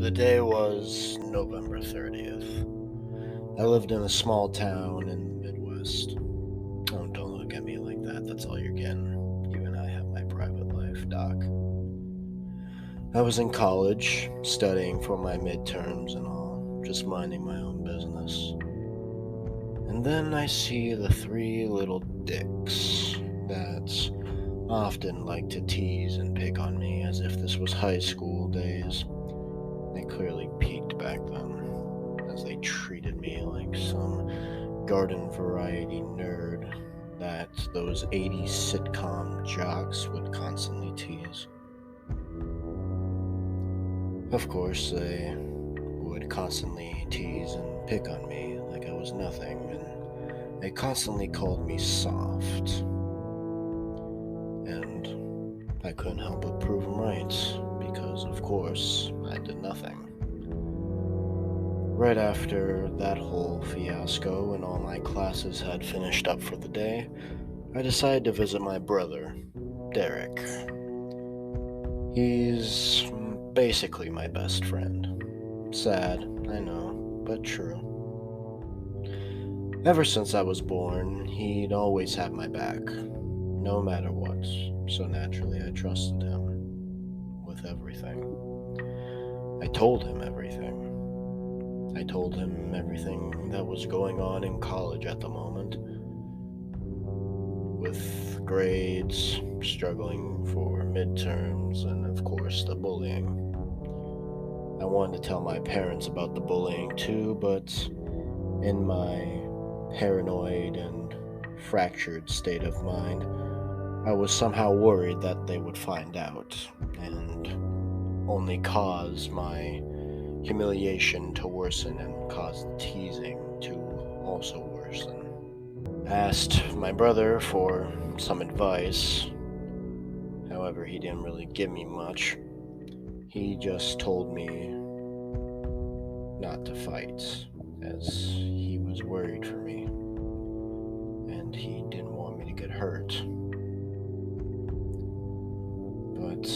The day was November 30th. I lived in a small town in the Midwest. Oh, don't look at me like that. That's all you're getting. Even I have my private life, Doc. I was in college, studying for my midterms and all, just minding my own business. And then I see the three little dicks that often like to tease and pick on me as if this was high school days. They clearly peaked back then, as they treated me like some garden variety nerd that those 80s sitcom jocks would constantly tease. Of course, they would constantly tease and pick on me like I was nothing, and they constantly called me soft. And I couldn't help but prove them right, because of course, I did nothing. Right after that whole fiasco and all my classes had finished up for the day, I decided to visit my brother, Derek. He's basically my best friend. Sad, I know, but true. Ever since I was born, he'd always had my back, no matter what, so naturally I trusted him with everything. I told him everything. I told him everything that was going on in college at the moment, with grades, struggling for midterms, and of course the bullying. I wanted to tell my parents about the bullying too, but in my paranoid and fractured state of mind, I was somehow worried that they would find out and only cause my humiliation to worsen and cause the teasing to also worsen. I asked my brother for some advice. However, he didn't really give me much. He just told me not to fight, as he was worried for me, and he didn't want me to get hurt. But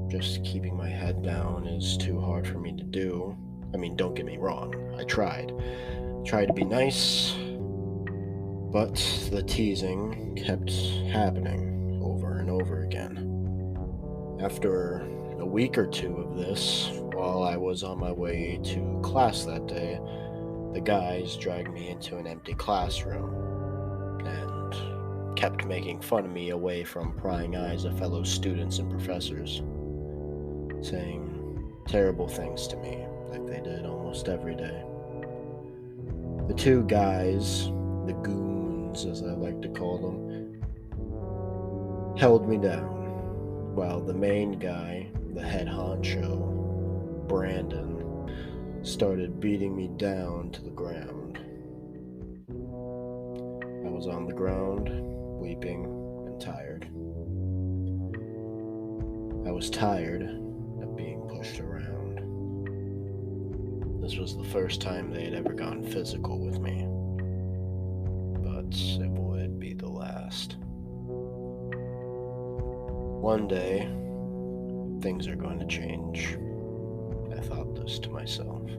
just keeping my head down is too hard for me to do. I mean, don't get me wrong, I tried. Tried to be nice, but the teasing kept happening over and over again. After a week or two of this, while I was on my way to class that day, the guys dragged me into an empty classroom and kept making fun of me away from prying eyes of fellow students and professors, saying terrible things to me like they did almost every day. The two guys, the goons as I like to call them, held me down, while the main guy, the head honcho, Brandon, started beating me down to the ground. I was on the ground, weeping and tired. I was tired of being pushed around. This was the first time they had ever gone physical with me, but it would be the last. One day, things are going to change. I thought this to myself,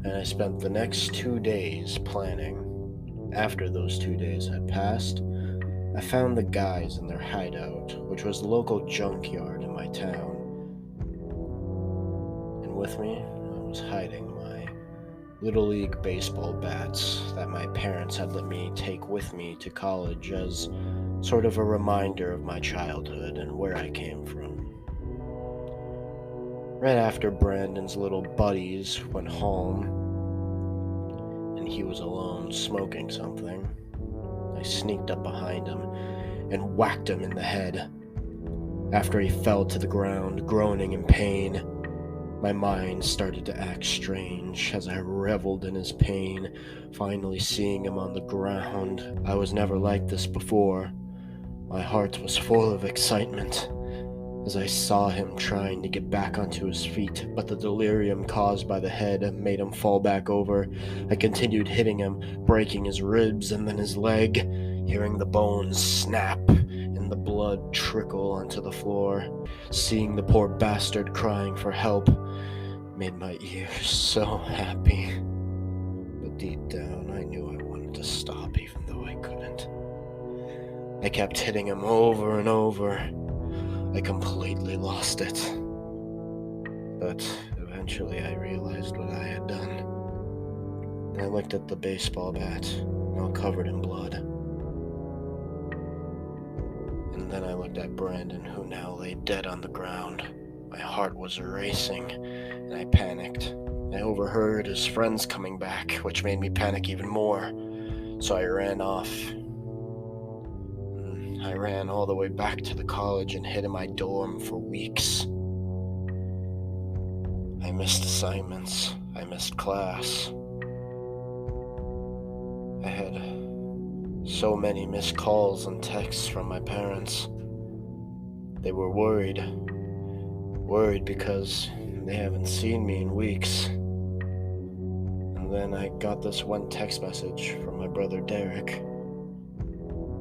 and I spent the next 2 days planning. After those 2 days had passed, I found the guys in their hideout, which was the local junkyard in my town. And with me, I was hiding my Little League baseball bats that my parents had let me take with me to college as sort of a reminder of my childhood and where I came from. Right after Brandon's little buddies went home and he was alone smoking something, I sneaked up behind him and whacked him in the head. After he fell to the ground, groaning in pain, my mind started to act strange as I reveled in his pain, finally seeing him on the ground. I was never like this before. My heart was full of excitement as I saw him trying to get back onto his feet, but the delirium caused by the head made him fall back over. I continued hitting him, breaking his ribs and then his leg, hearing the bones snap and the blood trickle onto the floor, seeing the poor bastard crying for help. made my ears so happy. But deep down, I knew I wanted to stop even though I couldn't. I kept hitting him over and over. I completely lost it. But eventually I realized what I had done. I looked at the baseball bat, all covered in blood. And then I looked at Brandon, who now lay dead on the ground. My heart was racing, and I panicked. I overheard his friends coming back, which made me panic even more. So I ran off. I ran all the way back to the college and hid in my dorm for weeks. I missed assignments. I missed class. I had so many missed calls and texts from my parents. They were worried because they haven't seen me in weeks. And then I got this one text message from my brother Derek,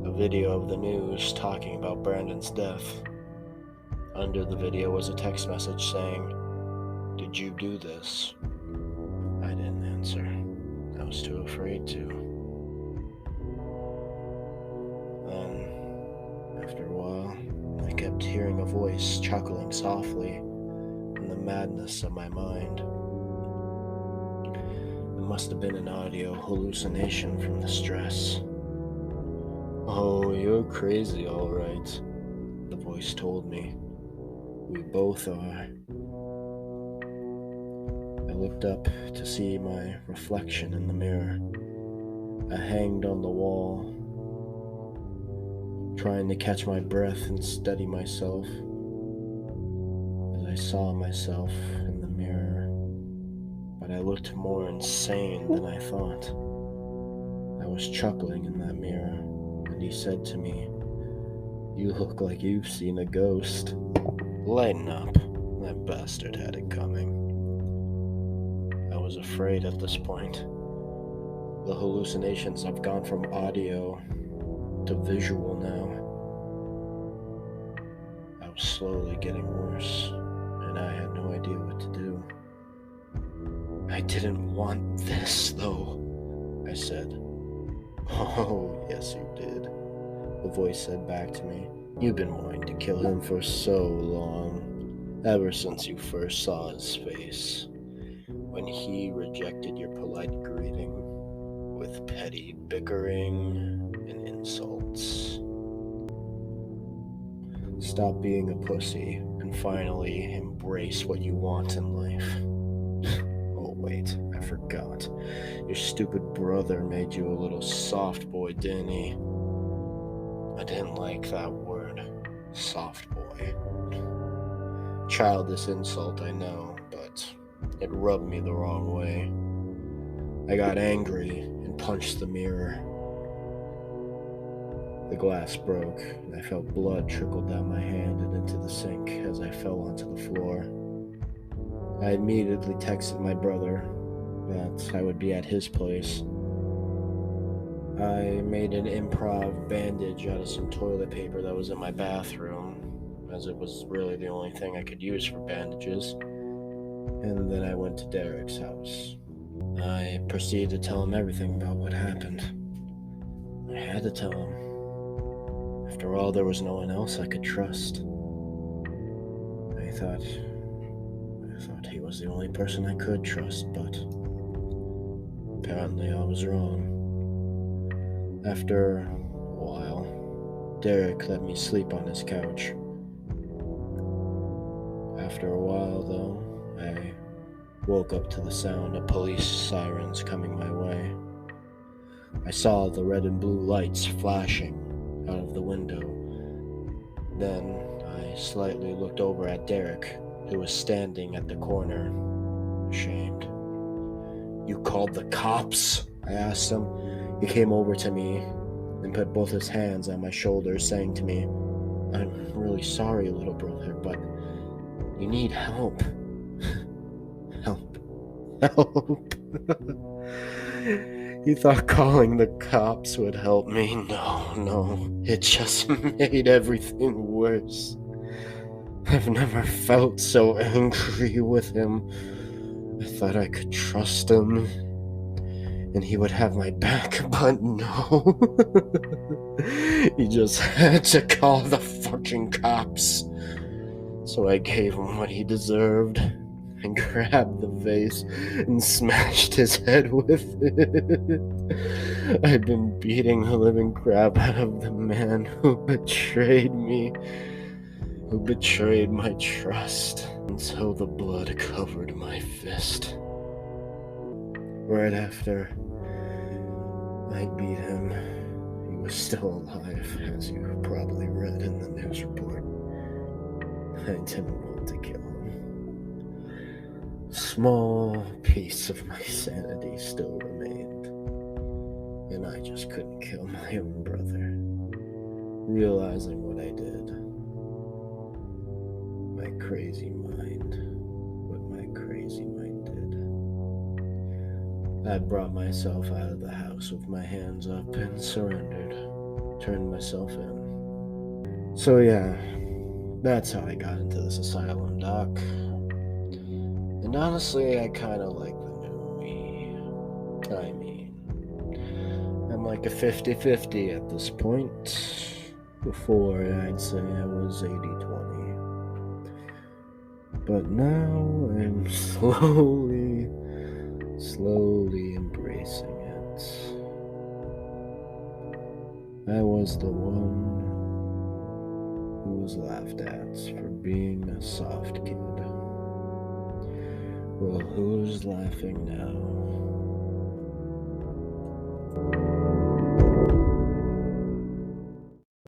a video of the news talking about Brandon's death. Under the video was a text message saying, "Did you do this?" I didn't answer. I was too afraid to. After a while, I kept hearing a voice chuckling softly in the madness of my mind. It must have been an audio hallucination from the stress. "Oh, you're crazy, all right," the voice told me. "We both are." I looked up to see my reflection in the mirror. I hanged on the wall, trying to catch my breath and steady myself as I saw myself in the mirror. But I looked more insane than I thought. I was chuckling in that mirror, and he said to me, "You look like you've seen a ghost." Lighten up. That bastard had it coming. I was afraid at this point. The hallucinations have gone from audio to visual now. I was slowly getting worse, and I had no idea what to do. "I didn't want this, though," I said. "Oh, yes you did," the voice said back to me. "You've been wanting to kill him for so long, ever since you first saw his face, when he rejected your polite greeting with petty bickering and insults. Stop being a pussy and finally embrace what you want in life." Oh wait, I forgot. Your stupid brother made you a little soft boy, didn't he? I didn't like that word, soft boy. Childish insult, I know, but it rubbed me the wrong way. I got angry and punched the mirror. The glass broke, and I felt blood trickle down my hand and into the sink as I fell onto the floor. I immediately texted my brother that I would be at his place. I made an improv bandage out of some toilet paper that was in my bathroom, as it was really the only thing I could use for bandages. And then I went to Derek's house. I proceeded to tell him everything about what happened. I had to tell him. After all, there was no one else I could trust. I thought he was the only person I could trust, but apparently I was wrong. After a while, Derek let me sleep on his couch. After a while, though, I woke up to the sound of police sirens coming my way. I saw the red and blue lights flashing out of the window. Then I slightly looked over at Derek, who was standing at the corner, ashamed. "You called the cops?" I asked him. He came over to me and put both his hands on my shoulders, saying to me, "I'm really sorry, little brother, but you need help." Help. He thought calling the cops would help me. No, it just made everything worse. I've never felt so angry with him I thought I could trust him and he would have my back, but no. He just had to call the fucking cops. So I gave him what he deserved and grabbed the vase and smashed his head with it. I've been beating the living crap out of the man who betrayed me, who betrayed my trust, until the blood covered my fist. Right after I beat him, he was still alive, as you probably read in the news report. I didn't want to kill him. Small piece of my sanity still remained, and I just couldn't kill my own brother. Realizing what I did, my crazy mind, what my crazy mind did. I brought myself out of the house with my hands up and surrendered, turned myself in. So yeah, that's how I got into this asylum, Doc. And honestly, I kind of like the new me. I mean, I'm like a 50-50 at this point. Before, I'd say I was 80-20. But now, I'm slowly embracing it. I was the one who was laughed at for being a soft kid. Well, who's laughing now?